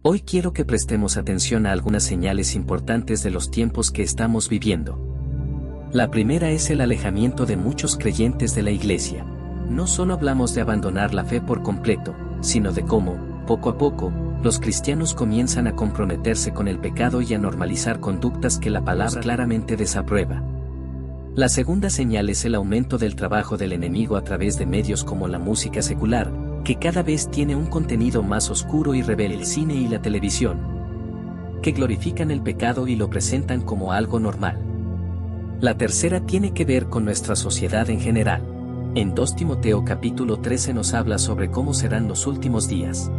Hoy quiero que prestemos atención a algunas señales importantes de los tiempos que estamos viviendo. La primera es el alejamiento de muchos creyentes de la Iglesia. No solo hablamos de abandonar la fe por completo, sino de cómo, poco a poco, los cristianos comienzan a comprometerse con el pecado y a normalizar conductas que la palabra claramente desaprueba. La segunda señal es el aumento del trabajo del enemigo a través de medios como la música secular, que cada vez tiene un contenido más oscuro y rebelde, el cine y la televisión, que glorifican el pecado y lo presentan como algo normal. La tercera tiene que ver con nuestra sociedad en general. En 2 Timoteo capítulo 13 nos habla sobre cómo serán los últimos días.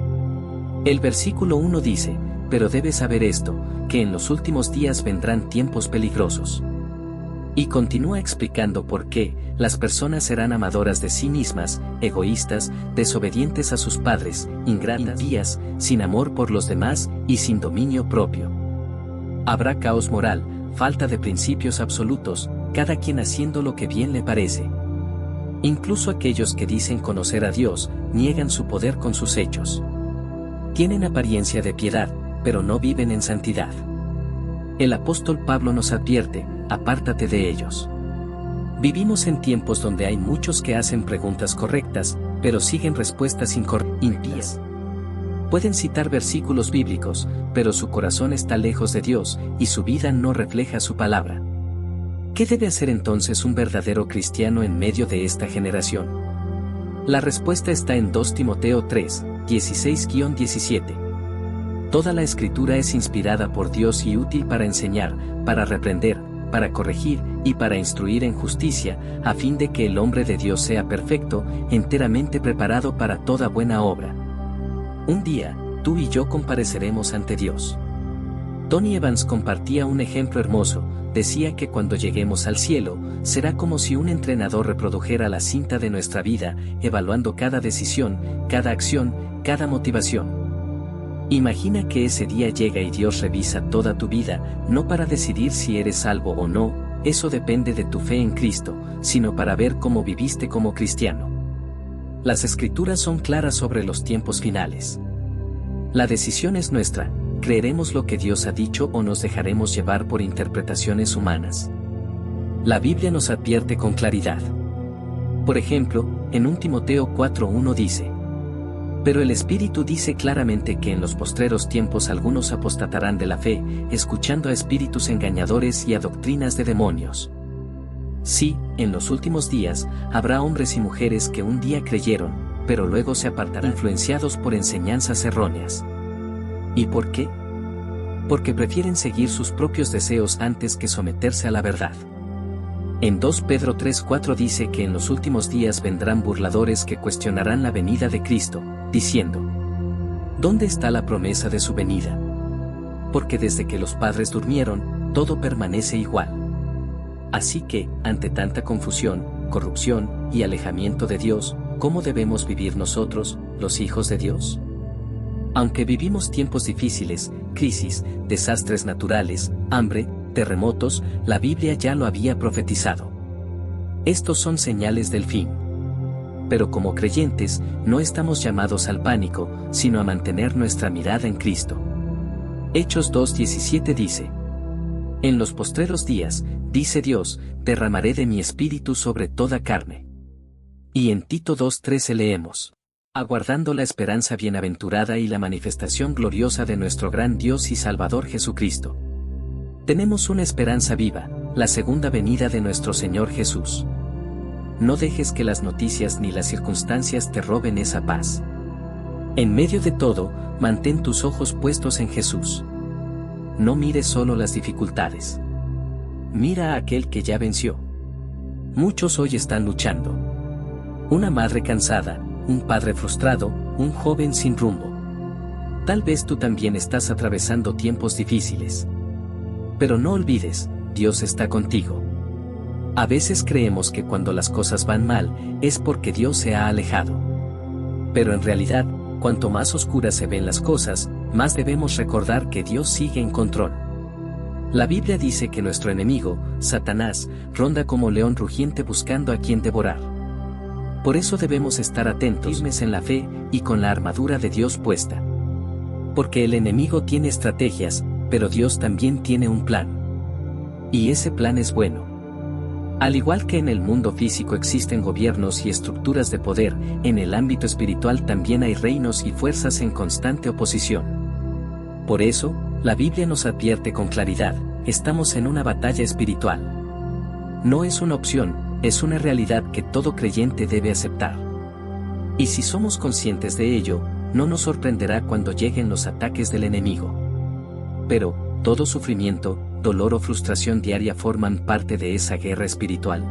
El versículo 1 dice, pero debes saber esto, que en los últimos días vendrán tiempos peligrosos. Y continúa explicando por qué las personas serán amadoras de sí mismas, egoístas, desobedientes a sus padres, ingratas, impías, sin amor por los demás y sin dominio propio. Habrá caos moral, falta de principios absolutos, cada quien haciendo lo que bien le parece. Incluso aquellos que dicen conocer a Dios, niegan su poder con sus hechos. Tienen apariencia de piedad, pero no viven en santidad. El apóstol Pablo nos advierte, apártate de ellos. Vivimos en tiempos donde hay muchos que hacen preguntas correctas, pero siguen respuestas impías. Pueden citar versículos bíblicos, pero su corazón está lejos de Dios, y su vida no refleja su palabra. ¿Qué debe hacer entonces un verdadero cristiano en medio de esta generación? La respuesta está en 2 Timoteo 3, 16-17. Toda la Escritura es inspirada por Dios y útil para enseñar, para reprender, para corregir y para instruir en justicia, a fin de que el hombre de Dios sea perfecto, enteramente preparado para toda buena obra. Un día, tú y yo compareceremos ante Dios. Tony Evans compartía un ejemplo hermoso. Decía que cuando lleguemos al cielo, será como si un entrenador reprodujera la cinta de nuestra vida, evaluando cada decisión, cada acción, cada motivación. Imagina que ese día llega y Dios revisa toda tu vida, no para decidir si eres salvo o no, eso depende de tu fe en Cristo, sino para ver cómo viviste como cristiano. Las Escrituras son claras sobre los tiempos finales. La decisión es nuestra. ¿Creeremos lo que Dios ha dicho o nos dejaremos llevar por interpretaciones humanas? La Biblia nos advierte con claridad. Por ejemplo, en 1 Timoteo 4:1 dice, pero el Espíritu dice claramente que en los postreros tiempos algunos apostatarán de la fe, escuchando a espíritus engañadores y a doctrinas de demonios. Sí, en los últimos días, habrá hombres y mujeres que un día creyeron, pero luego se apartarán influenciados por enseñanzas erróneas. ¿Y por qué? Porque prefieren seguir sus propios deseos antes que someterse a la verdad. En 2 Pedro 3:4 dice que en los últimos días vendrán burladores que cuestionarán la venida de Cristo, diciendo, ¿dónde está la promesa de su venida? Porque desde que los padres durmieron, todo permanece igual. Así que, ante tanta confusión, corrupción y alejamiento de Dios, ¿cómo debemos vivir nosotros, los hijos de Dios? Aunque vivimos tiempos difíciles, crisis, desastres naturales, hambre, terremotos, la Biblia ya lo había profetizado. Estos son señales del fin. Pero como creyentes, no estamos llamados al pánico, sino a mantener nuestra mirada en Cristo. Hechos 2:17 dice, en los postreros días, dice Dios, derramaré de mi espíritu sobre toda carne. Y en Tito 2:13 leemos, aguardando la esperanza bienaventurada y la manifestación gloriosa de nuestro gran Dios y Salvador Jesucristo. Tenemos una esperanza viva, la segunda venida de nuestro Señor Jesús. No dejes que las noticias ni las circunstancias te roben esa paz. En medio de todo, mantén tus ojos puestos en Jesús. No mires solo las dificultades. Mira a aquel que ya venció. Muchos hoy están luchando. Una madre cansada, un padre frustrado, un joven sin rumbo. Tal vez tú también estás atravesando tiempos difíciles. Pero no olvides, Dios está contigo. A veces creemos que cuando las cosas van mal, es porque Dios se ha alejado. Pero en realidad, cuanto más oscuras se ven las cosas, más debemos recordar que Dios sigue en control. La Biblia dice que nuestro enemigo, Satanás, ronda como león rugiente buscando a quien devorar. Por eso debemos estar atentos, firmes en la fe y con la armadura de Dios puesta. Porque el enemigo tiene estrategias, pero Dios también tiene un plan. Y ese plan es bueno. Al igual que en el mundo físico existen gobiernos y estructuras de poder, en el ámbito espiritual también hay reinos y fuerzas en constante oposición. Por eso, la Biblia nos advierte con claridad, estamos en una batalla espiritual. No es una opción, es una realidad que todo creyente debe aceptar. Y si somos conscientes de ello, no nos sorprenderá cuando lleguen los ataques del enemigo. Pero, todo sufrimiento, dolor o frustración diaria forman parte de esa guerra espiritual.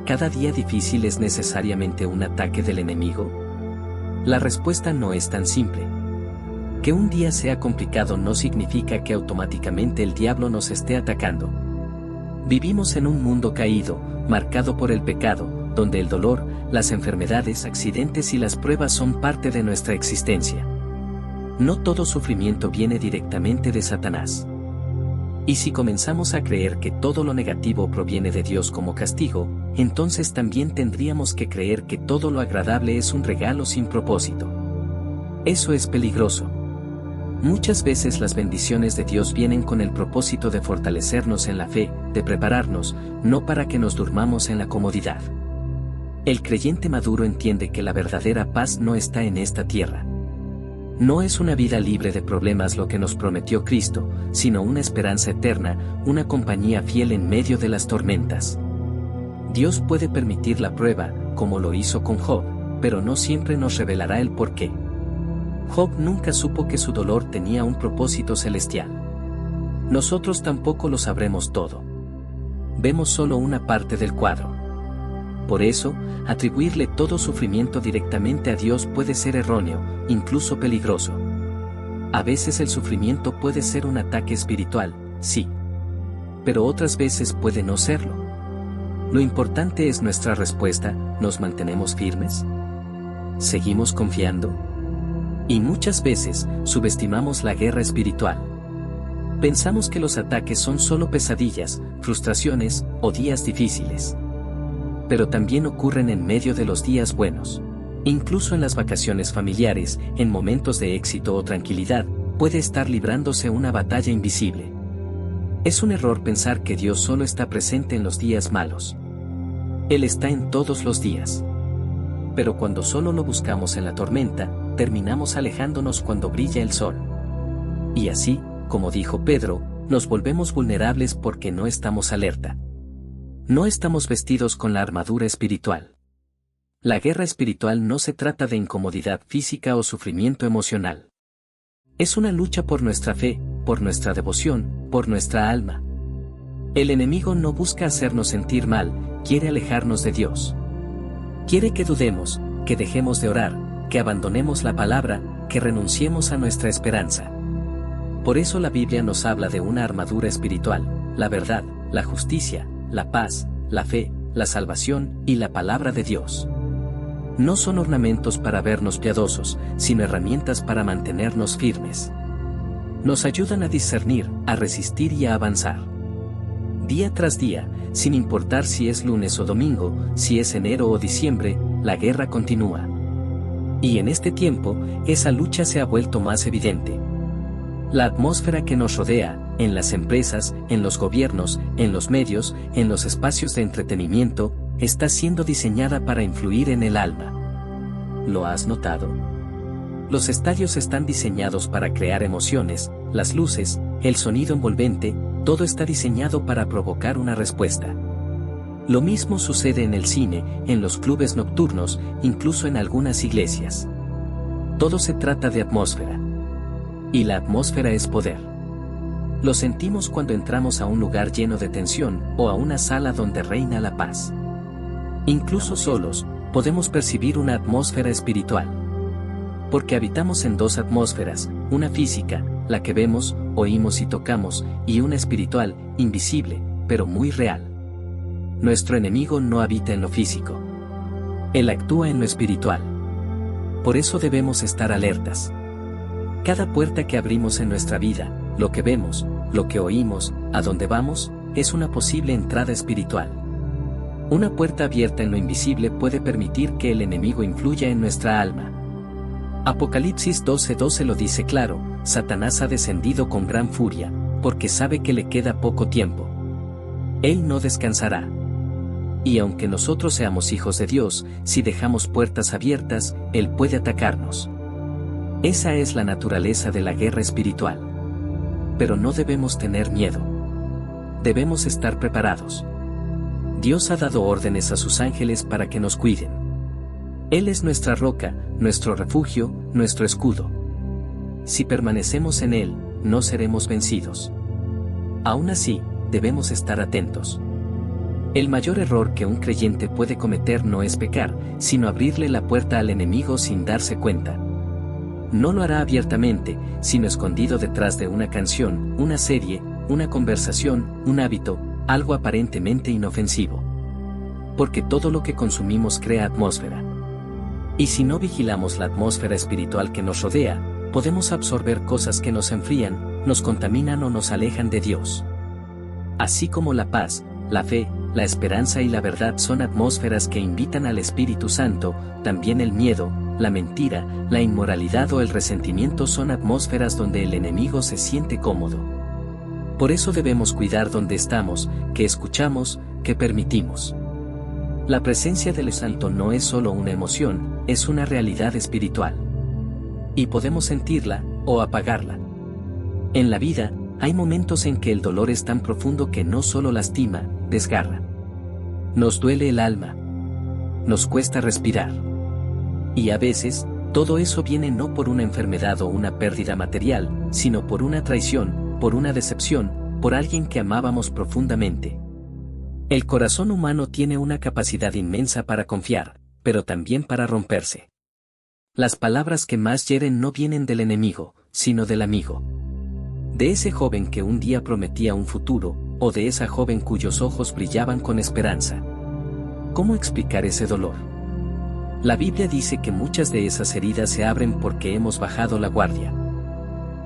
¿Cada día difícil es necesariamente un ataque del enemigo? La respuesta no es tan simple. Que un día sea complicado no significa que automáticamente el diablo nos esté atacando. Vivimos en un mundo caído, marcado por el pecado, donde el dolor, las enfermedades, accidentes y las pruebas son parte de nuestra existencia. No todo sufrimiento viene directamente de Satanás. Y si comenzamos a creer que todo lo negativo proviene de Dios como castigo, entonces también tendríamos que creer que todo lo agradable es un regalo sin propósito. Eso es peligroso. Muchas veces las bendiciones de Dios vienen con el propósito de fortalecernos en la fe, de prepararnos, no para que nos durmamos en la comodidad. El creyente maduro entiende que la verdadera paz no está en esta tierra. No es una vida libre de problemas lo que nos prometió Cristo, sino una esperanza eterna, una compañía fiel en medio de las tormentas. Dios puede permitir la prueba, como lo hizo con Job, pero no siempre nos revelará el porqué. Job nunca supo que su dolor tenía un propósito celestial. Nosotros tampoco lo sabremos todo. Vemos solo una parte del cuadro. Por eso, atribuirle todo sufrimiento directamente a Dios puede ser erróneo, incluso peligroso. A veces el sufrimiento puede ser un ataque espiritual, sí. Pero otras veces puede no serlo. Lo importante es nuestra respuesta, ¿nos mantenemos firmes? ¿Seguimos confiando? Y muchas veces, subestimamos la guerra espiritual. Pensamos que los ataques son solo pesadillas, frustraciones, o días difíciles. Pero también ocurren en medio de los días buenos. Incluso en las vacaciones familiares, en momentos de éxito o tranquilidad, puede estar librándose una batalla invisible. Es un error pensar que Dios solo está presente en los días malos. Él está en todos los días. Pero cuando solo lo buscamos en la tormenta, terminamos alejándonos cuando brilla el sol. Y así, como dijo Pedro, nos volvemos vulnerables porque no estamos alerta. No estamos vestidos con la armadura espiritual. La guerra espiritual no se trata de incomodidad física o sufrimiento emocional. Es una lucha por nuestra fe, por nuestra devoción, por nuestra alma. El enemigo no busca hacernos sentir mal, quiere alejarnos de Dios. Quiere que dudemos, que dejemos de orar, que abandonemos la palabra, que renunciemos a nuestra esperanza. Por eso la Biblia nos habla de una armadura espiritual, la verdad, la justicia, la paz, la fe, la salvación y la palabra de Dios. No son ornamentos para vernos piadosos, sino herramientas para mantenernos firmes. Nos ayudan a discernir, a resistir y a avanzar. Día tras día, sin importar si es lunes o domingo, si es enero o diciembre, la guerra continúa. Y en este tiempo, esa lucha se ha vuelto más evidente. La atmósfera que nos rodea, en las empresas, en los gobiernos, en los medios, en los espacios de entretenimiento, está siendo diseñada para influir en el alma. ¿Lo has notado? Los estadios están diseñados para crear emociones, las luces, el sonido envolvente, todo está diseñado para provocar una respuesta. Lo mismo sucede en el cine, en los clubes nocturnos, incluso en algunas iglesias. Todo se trata de atmósfera. Y la atmósfera es poder. Lo sentimos cuando entramos a un lugar lleno de tensión, o a una sala donde reina la paz. Incluso solos, podemos percibir una atmósfera espiritual. Porque habitamos en dos atmósferas, una física, la que vemos, oímos y tocamos, y una espiritual, invisible, pero muy real. Nuestro enemigo no habita en lo físico. Él actúa en lo espiritual. Por eso debemos estar alertas. Cada puerta que abrimos en nuestra vida, lo que vemos, lo que oímos, a dónde vamos, es una posible entrada espiritual. Una puerta abierta en lo invisible puede permitir que el enemigo influya en nuestra alma. Apocalipsis 12:12 lo dice claro: Satanás ha descendido con gran furia, porque sabe que le queda poco tiempo. Él no descansará. Y aunque nosotros seamos hijos de Dios, si dejamos puertas abiertas, Él puede atacarnos. Esa es la naturaleza de la guerra espiritual. Pero no debemos tener miedo. Debemos estar preparados. Dios ha dado órdenes a sus ángeles para que nos cuiden. Él es nuestra roca, nuestro refugio, nuestro escudo. Si permanecemos en Él, no seremos vencidos. Aún así, debemos estar atentos. El mayor error que un creyente puede cometer no es pecar, sino abrirle la puerta al enemigo sin darse cuenta. No lo hará abiertamente, sino escondido detrás de una canción, una serie, una conversación, un hábito, algo aparentemente inofensivo. Porque todo lo que consumimos crea atmósfera. Y si no vigilamos la atmósfera espiritual que nos rodea, podemos absorber cosas que nos enfrían, nos contaminan o nos alejan de Dios. Así como la paz, la fe, la esperanza y la verdad son atmósferas que invitan al Espíritu Santo, también el miedo, la mentira, la inmoralidad o el resentimiento son atmósferas donde el enemigo se siente cómodo. Por eso debemos cuidar dónde estamos, qué escuchamos, qué permitimos. La presencia del Santo no es solo una emoción, es una realidad espiritual. Y podemos sentirla, o apagarla. En la vida, hay momentos en que el dolor es tan profundo que no solo lastima, desgarra. Nos duele el alma. Nos cuesta respirar. Y a veces, todo eso viene no por una enfermedad o una pérdida material, sino por una traición, por una decepción, por alguien que amábamos profundamente. El corazón humano tiene una capacidad inmensa para confiar, pero también para romperse. Las palabras que más hieren no vienen del enemigo, sino del amigo. De ese joven que un día prometía un futuro, o de esa joven cuyos ojos brillaban con esperanza. ¿Cómo explicar ese dolor? La Biblia dice que muchas de esas heridas se abren porque hemos bajado la guardia.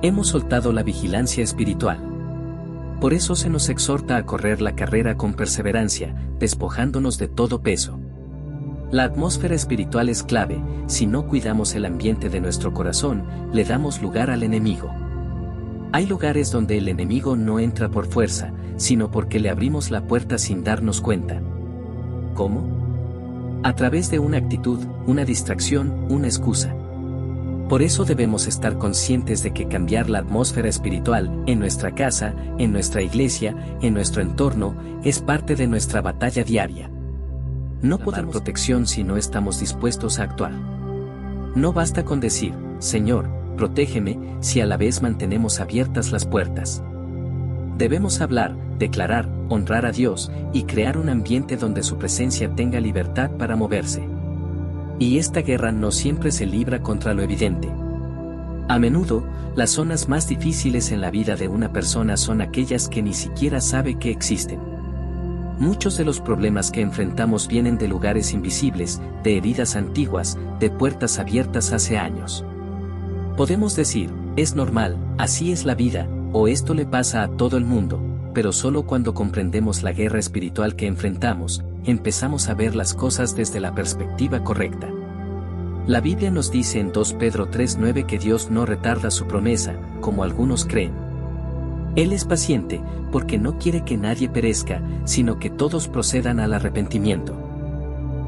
Hemos soltado la vigilancia espiritual. Por eso se nos exhorta a correr la carrera con perseverancia, despojándonos de todo peso. La atmósfera espiritual es clave. Si no cuidamos el ambiente de nuestro corazón, le damos lugar al enemigo. Hay lugares donde el enemigo no entra por fuerza, sino porque le abrimos la puerta sin darnos cuenta. ¿Cómo? A través de una actitud, una distracción, una excusa. Por eso debemos estar conscientes de que cambiar la atmósfera espiritual, en nuestra casa, en nuestra iglesia, en nuestro entorno, es parte de nuestra batalla diaria. No podemos dar protección si no estamos dispuestos a actuar. No basta con decir, Señor, protégeme, si a la vez mantenemos abiertas las puertas. Debemos hablar, declarar, honrar a Dios, y crear un ambiente donde su presencia tenga libertad para moverse. Y esta guerra no siempre se libra contra lo evidente. A menudo, las zonas más difíciles en la vida de una persona son aquellas que ni siquiera sabe que existen. Muchos de los problemas que enfrentamos vienen de lugares invisibles, de heridas antiguas, de puertas abiertas hace años. Podemos decir, es normal, así es la vida, o esto le pasa a todo el mundo, pero solo cuando comprendemos la guerra espiritual que enfrentamos, empezamos a ver las cosas desde la perspectiva correcta. La Biblia nos dice en 2 Pedro 3:9 que Dios no retarda su promesa, como algunos creen. Él es paciente, porque no quiere que nadie perezca, sino que todos procedan al arrepentimiento.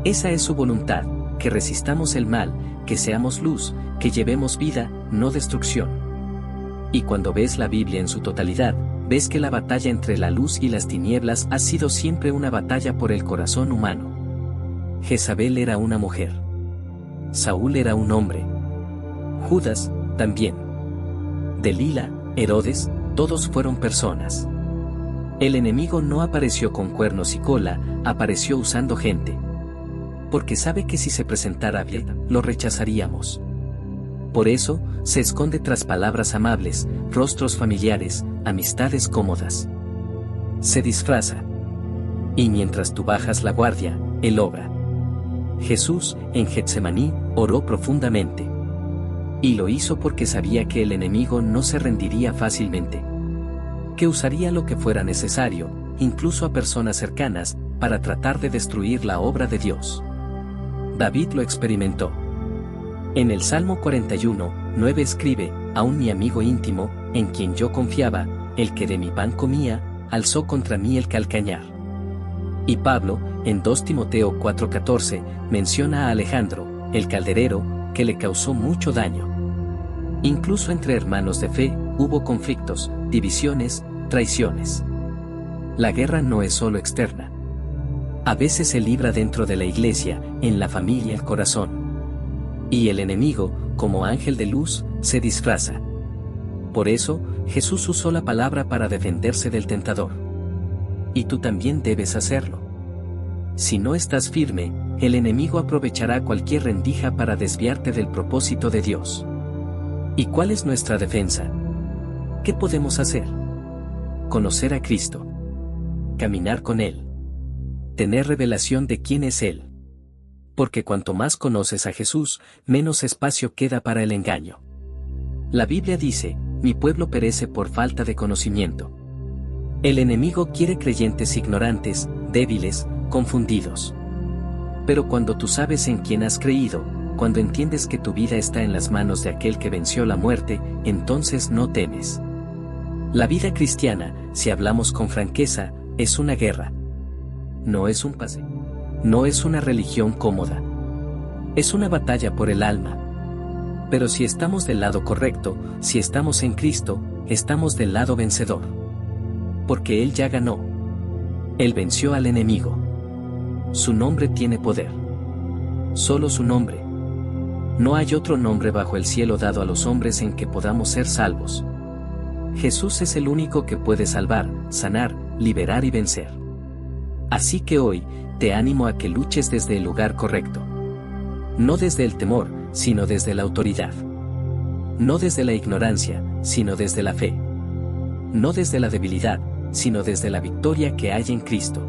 Esa es su voluntad, que resistamos el mal, que seamos luz, que llevemos vida, no destrucción. Y cuando ves la Biblia en su totalidad, ves que la batalla entre la luz y las tinieblas ha sido siempre una batalla por el corazón humano. Jezabel era una mujer. Saúl era un hombre. Judas, también. Delila, Herodes, todos fueron personas. El enemigo no apareció con cuernos y cola, apareció usando gente. Porque sabe que si se presentara bien, lo rechazaríamos. Por eso, se esconde tras palabras amables, rostros familiares, amistades cómodas. Se disfraza. Y mientras tú bajas la guardia, él obra. Jesús, en Getsemaní, oró profundamente. Y lo hizo porque sabía que el enemigo no se rendiría fácilmente. Que usaría lo que fuera necesario, incluso a personas cercanas, para tratar de destruir la obra de Dios. David lo experimentó. En el Salmo 41, 9 escribe, aún mi amigo íntimo, en quien yo confiaba, el que de mi pan comía, alzó contra mí el calcañar. Y Pablo, en 2 Timoteo 4:14, menciona a Alejandro, el calderero, que le causó mucho daño. Incluso entre hermanos de fe, hubo conflictos, divisiones, traiciones. La guerra no es solo externa. A veces se libra dentro de la iglesia, en la familia, el corazón. Y el enemigo, como ángel de luz, se disfraza. Por eso, Jesús usó la palabra para defenderse del tentador. Y tú también debes hacerlo. Si no estás firme, el enemigo aprovechará cualquier rendija para desviarte del propósito de Dios. ¿Y cuál es nuestra defensa? ¿Qué podemos hacer? Conocer a Cristo. Caminar con Él. Tener revelación de quién es Él. Porque cuanto más conoces a Jesús, menos espacio queda para el engaño. La Biblia dice, mi pueblo perece por falta de conocimiento. El enemigo quiere creyentes ignorantes, débiles, confundidos. Pero cuando tú sabes en quién has creído, cuando entiendes que tu vida está en las manos de aquel que venció la muerte, entonces no temes. La vida cristiana, si hablamos con franqueza, es una guerra. No es un paseo. No es una religión cómoda. Es una batalla por el alma. Pero si estamos del lado correcto, si estamos en Cristo, estamos del lado vencedor. Porque Él ya ganó. Él venció al enemigo. Su nombre tiene poder. Solo su nombre. No hay otro nombre bajo el cielo dado a los hombres en que podamos ser salvos. Jesús es el único que puede salvar, sanar, liberar y vencer. Así que hoy, te animo a que luches desde el lugar correcto. No desde el temor, sino desde la autoridad. No desde la ignorancia, sino desde la fe. No desde la debilidad, sino desde la victoria que hay en Cristo.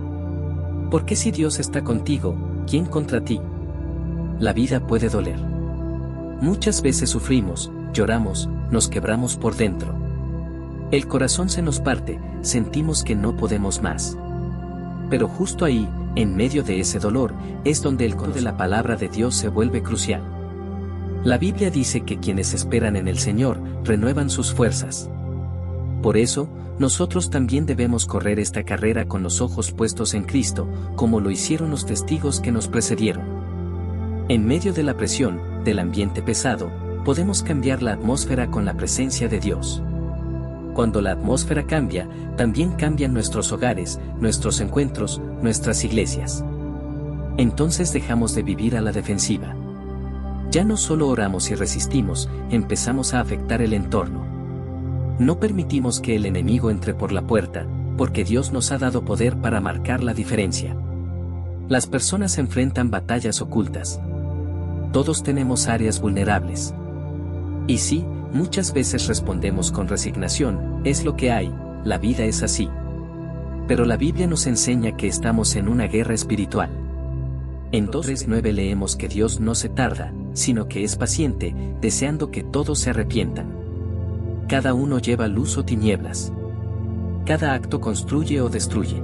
Porque si Dios está contigo, ¿quién contra ti? La vida puede doler. Muchas veces sufrimos, lloramos, nos quebramos por dentro. El corazón se nos parte, sentimos que no podemos más. Pero justo ahí, en medio de ese dolor, es donde el coro de la palabra de Dios se vuelve crucial. La Biblia dice que quienes esperan en el Señor, renuevan sus fuerzas. Por eso, nosotros también debemos correr esta carrera con los ojos puestos en Cristo, como lo hicieron los testigos que nos precedieron. En medio de la presión, del ambiente pesado, podemos cambiar la atmósfera con la presencia de Dios. Cuando la atmósfera cambia, también cambian nuestros hogares, nuestros encuentros, nuestras iglesias. Entonces dejamos de vivir a la defensiva. Ya no solo oramos y resistimos, empezamos a afectar el entorno. No permitimos que el enemigo entre por la puerta, porque Dios nos ha dado poder para marcar la diferencia. Las personas enfrentan batallas ocultas. Todos tenemos áreas vulnerables. Y sí, muchas veces respondemos con resignación, es lo que hay, la vida es así. Pero la Biblia nos enseña que estamos en una guerra espiritual. En 2:9 leemos que Dios no se tarda, sino que es paciente, deseando que todos se arrepientan. Cada uno lleva luz o tinieblas. Cada acto construye o destruye.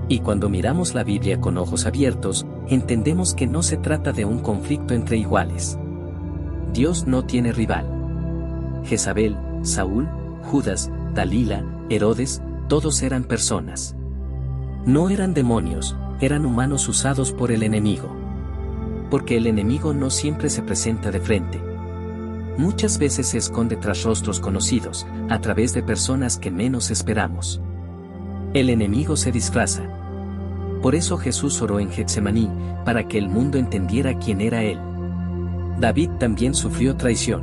Y cuando miramos la Biblia con ojos abiertos, entendemos que no se trata de un conflicto entre iguales. Dios no tiene rival. Jezabel, Saúl, Judas, Dalila, Herodes, todos eran personas. No eran demonios, eran humanos usados por el enemigo. Porque el enemigo no siempre se presenta de frente. Muchas veces se esconde tras rostros conocidos, a través de personas que menos esperamos. El enemigo se disfraza. Por eso Jesús oró en Getsemaní, para que el mundo entendiera quién era Él. David también sufrió traición.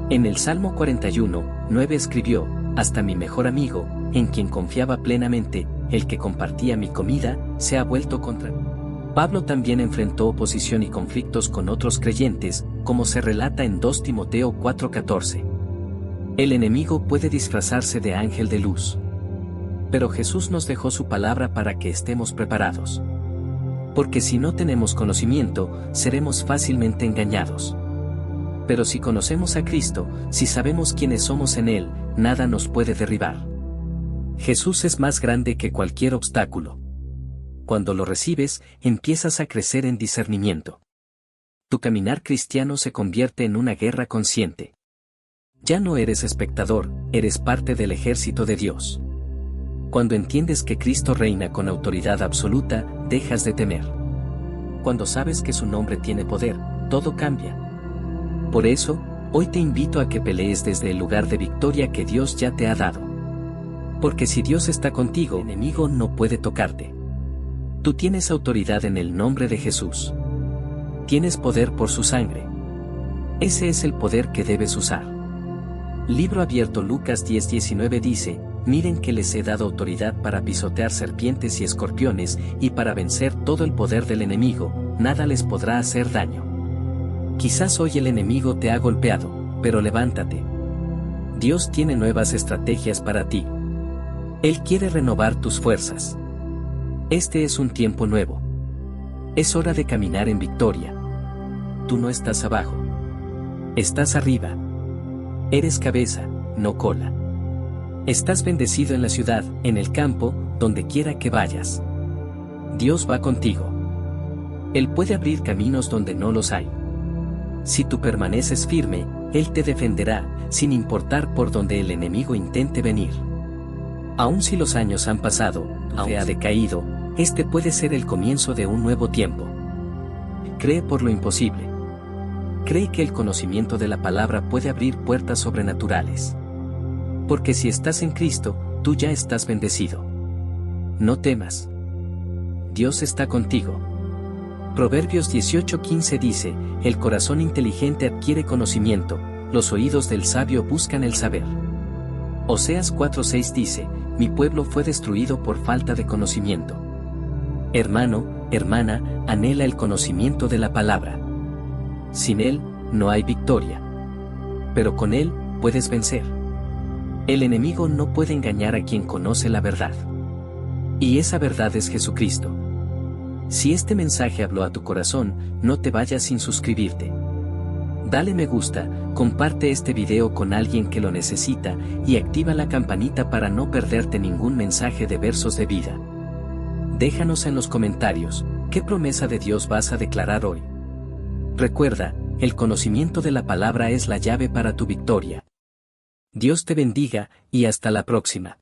En el Salmo 41, 9 escribió, hasta mi mejor amigo, en quien confiaba plenamente, el que compartía mi comida, se ha vuelto contra mí. Pablo también enfrentó oposición y conflictos con otros creyentes, como se relata en 2 Timoteo 4:14. El enemigo puede disfrazarse de ángel de luz. Pero Jesús nos dejó su palabra para que estemos preparados. Porque si no tenemos conocimiento, seremos fácilmente engañados. Pero si conocemos a Cristo, si sabemos quiénes somos en Él, nada nos puede derribar. Jesús es más grande que cualquier obstáculo. Cuando lo recibes, empiezas a crecer en discernimiento. tu caminar cristiano se convierte en una guerra consciente. Ya no eres espectador, eres parte del ejército de Dios. Cuando entiendes que Cristo reina con autoridad absoluta, dejas de temer. Cuando sabes que su nombre tiene poder, todo cambia. Por eso, hoy te invito a que pelees desde el lugar de victoria que Dios ya te ha dado. Porque si Dios está contigo, el enemigo no puede tocarte. Tú tienes autoridad en el nombre de Jesús. Tienes poder por su sangre. Ese es el poder que debes usar. Libro abierto Lucas 10:19 dice, miren que les he dado autoridad para pisotear serpientes y escorpiones, y para vencer todo el poder del enemigo, nada les podrá hacer daño. Quizás hoy el enemigo te ha golpeado, pero levántate. Dios tiene nuevas estrategias para ti. Él quiere renovar tus fuerzas. Este es un tiempo nuevo. Es hora de caminar en victoria. Tú no estás abajo. Estás arriba. Eres cabeza, no cola. Estás bendecido en la ciudad, en el campo, donde quiera que vayas. Dios va contigo. Él puede abrir caminos donde no los hay. Si tú permaneces firme, Él te defenderá, sin importar por donde el enemigo intente venir. Aun si los años han pasado, tu fe ha decaído, este puede ser el comienzo de un nuevo tiempo. Cree por lo imposible. Cree que el conocimiento de la palabra puede abrir puertas sobrenaturales. Porque si estás en Cristo, tú ya estás bendecido. No temas. Dios está contigo. Proverbios 18:15 dice, el corazón inteligente adquiere conocimiento, los oídos del sabio buscan el saber. Oseas 4:6 dice, mi pueblo fue destruido por falta de conocimiento. Hermano, hermana, anhela el conocimiento de la palabra. Sin él, no hay victoria. Pero con él, puedes vencer. El enemigo no puede engañar a quien conoce la verdad. Y esa verdad es Jesucristo. Si este mensaje habló a tu corazón, no te vayas sin suscribirte. Dale me gusta, comparte este video con alguien que lo necesita, y activa la campanita para no perderte ningún mensaje de Versos de Vida. Déjanos en los comentarios, ¿qué promesa de Dios vas a declarar hoy? Recuerda, el conocimiento de la palabra es la llave para tu victoria. Dios te bendiga, y hasta la próxima.